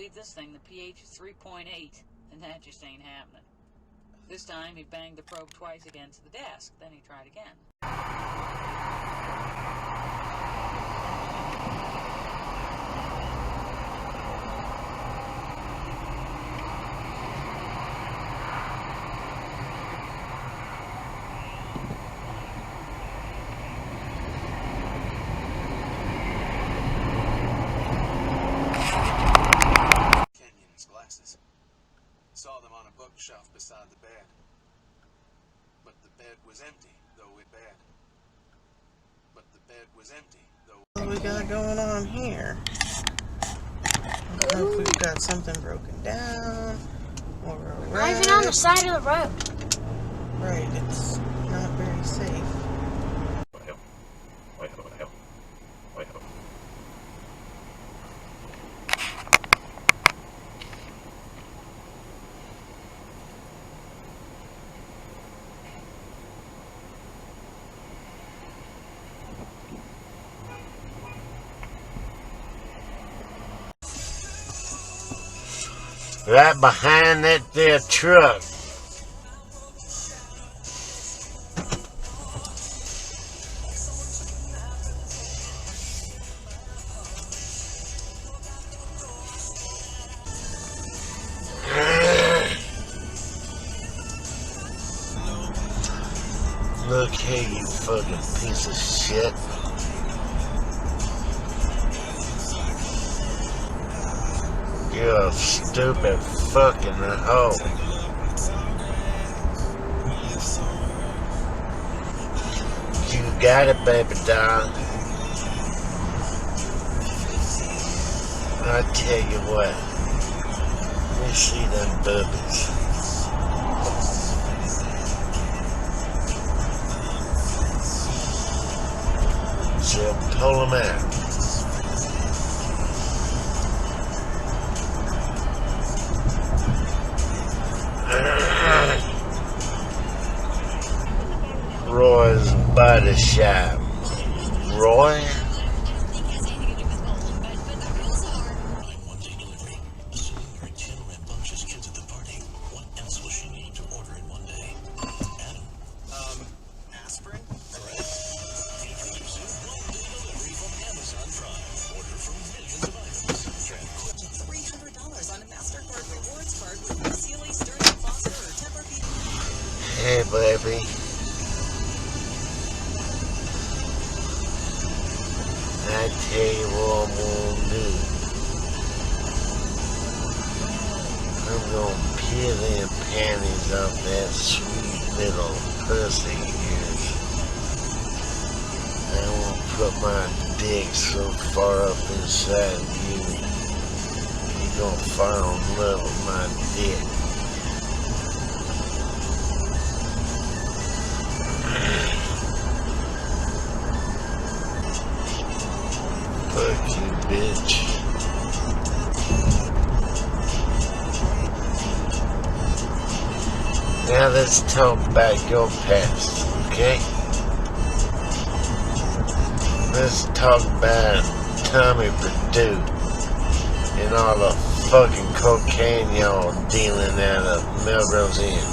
believe this thing, the pH is 3.8, and that just ain't happening. This time, he banged the probe twice against the desk. Then he tried again. Saw them on a bookshelf beside the bed. But the bed was empty, though it bad. But the bed was empty, though. What we got going on here? I don't know if we've got something broken down or a Not even on the side of the road. Right, it's not very safe. Right behind that there truck. Look here, you fucking piece of shit. You're a stupid fucking hoe. You got it, baby doll. I tell you what. Let me see them boobies. So pull them out. Roy's Body Shop. Roy? Aspirin? $300 on a MasterCard rewards card with UCLA Sterling Foster or Tempur. Hey, baby. I tell you what I'm gonna do. I'm gonna peel them panties off that sweet little pussy of yours. I won't put my dick so far up inside you. You're gonna fall in love with my dick. Fuck you, bitch. Now let's talk about your past, okay? Let's talk about Tommy Purdue and all the fucking cocaine y'all dealing out of Melrose Inn.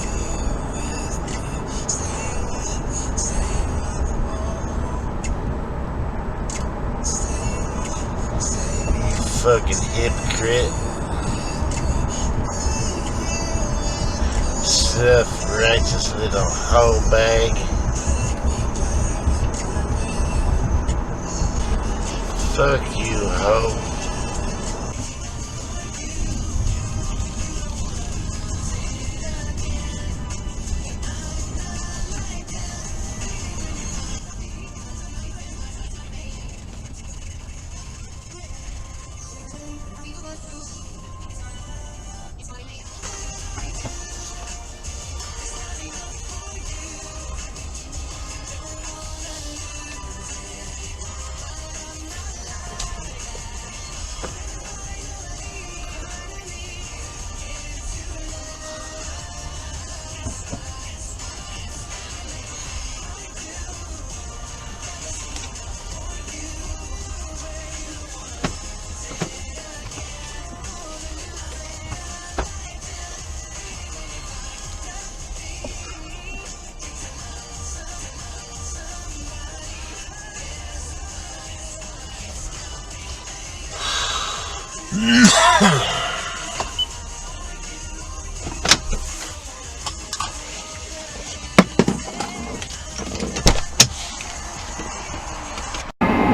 Fucking hypocrite. Self-righteous little hoe bag. Fuck you, hoe.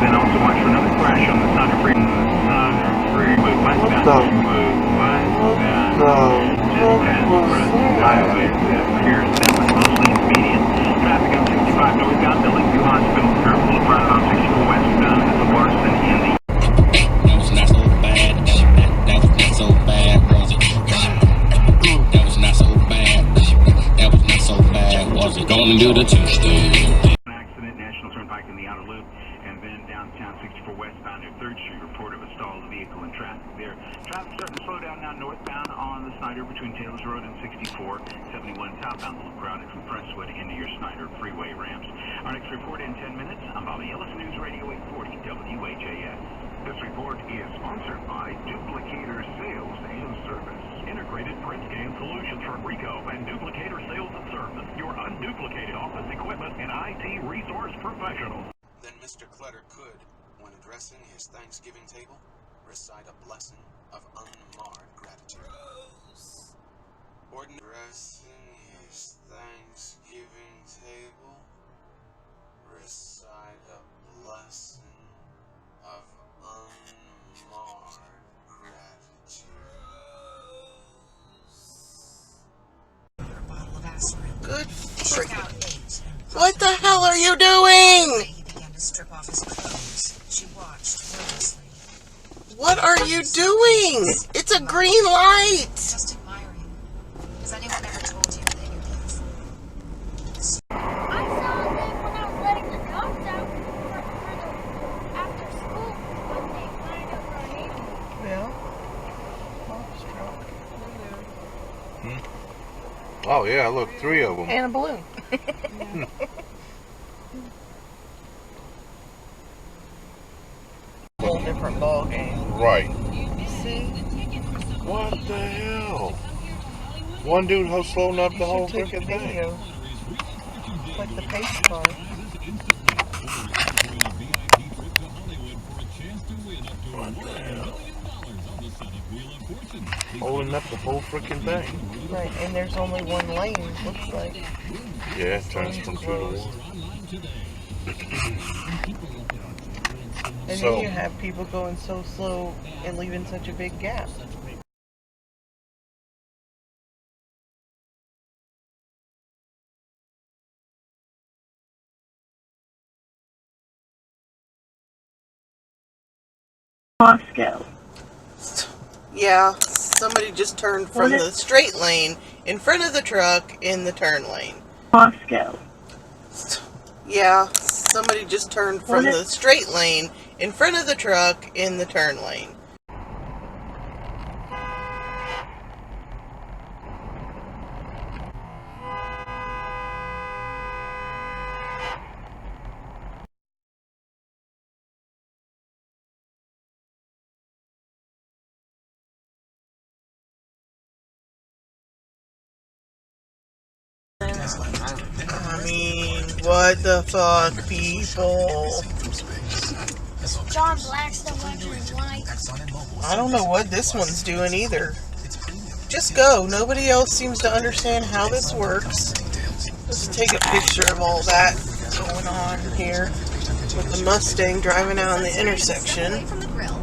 Then also watch for another crash on the Thunder Freeway. Move westbound. Move westbound. Just past Preston Highway. That appears that was mostly expedient. Traffic on 65 northbound to Lakeview Hospital. Curve full of front on 64 westbound is the worst than in the. That was not so bad. That was not so bad, was it? That was not so bad. That was not so bad, was it? Gonna do the two-step. Accident, National Turnpike in the outer loop, and then downtown 64 westbound near 3rd Street. Report of a stalled vehicle in traffic there. Traffic starting to slow down now northbound on the Snyder between Taylor's Road and 64. 71 southbound a little crowded from Crestwood into your Snyder freeway ramps. Our next report in 10 minutes. I'm Bobby Ellis, News Radio 840 WHAS. This report is sponsored by Duplicator Sales and Service. Integrated print scan solutions from Rico and Duplicator Sales and Service. Your unduplicated office equipment and IT resource professionals. Then Mr. Clutter could, when addressing his Thanksgiving table, recite a blessing of unmarred gratitude. Addressing his Thanksgiving table, recite a blessing of unmarred gratitude. Good freaking. What the hell are you doing? He began to strip off his clothes. She watched nervously, What are you doing? It's a green light. just admiring. Has anyone ever told you that you're beautiful? I saw them when I was letting the dogs out for the after school when they climbed over our neighbor. Yeah. Oh yeah, look, 3 of them. And a balloon. Whole different ball game. Right. See? What the hell? One dude who's slowing up the whole Take a freaking thing. video. Like the pace car. What the hell? Holding up the whole freaking thing. Right, and there's only one lane, looks like. Yeah, it turns from 2 to 1. And So- then you have people going so slow and leaving such a big gap. Moscow. Yeah, somebody just turned from the straight lane in front of the truck in the turn lane. Moscow. Yeah, somebody just turned from the straight lane in front of the truck in the turn lane. I mean, what the fuck, people? John Blackstone went to white. I don't know what this one's doing either. Just go. Nobody else seems to understand how this works. Let's take a picture of all that going on here with the Mustang driving out in the intersection. From the grill.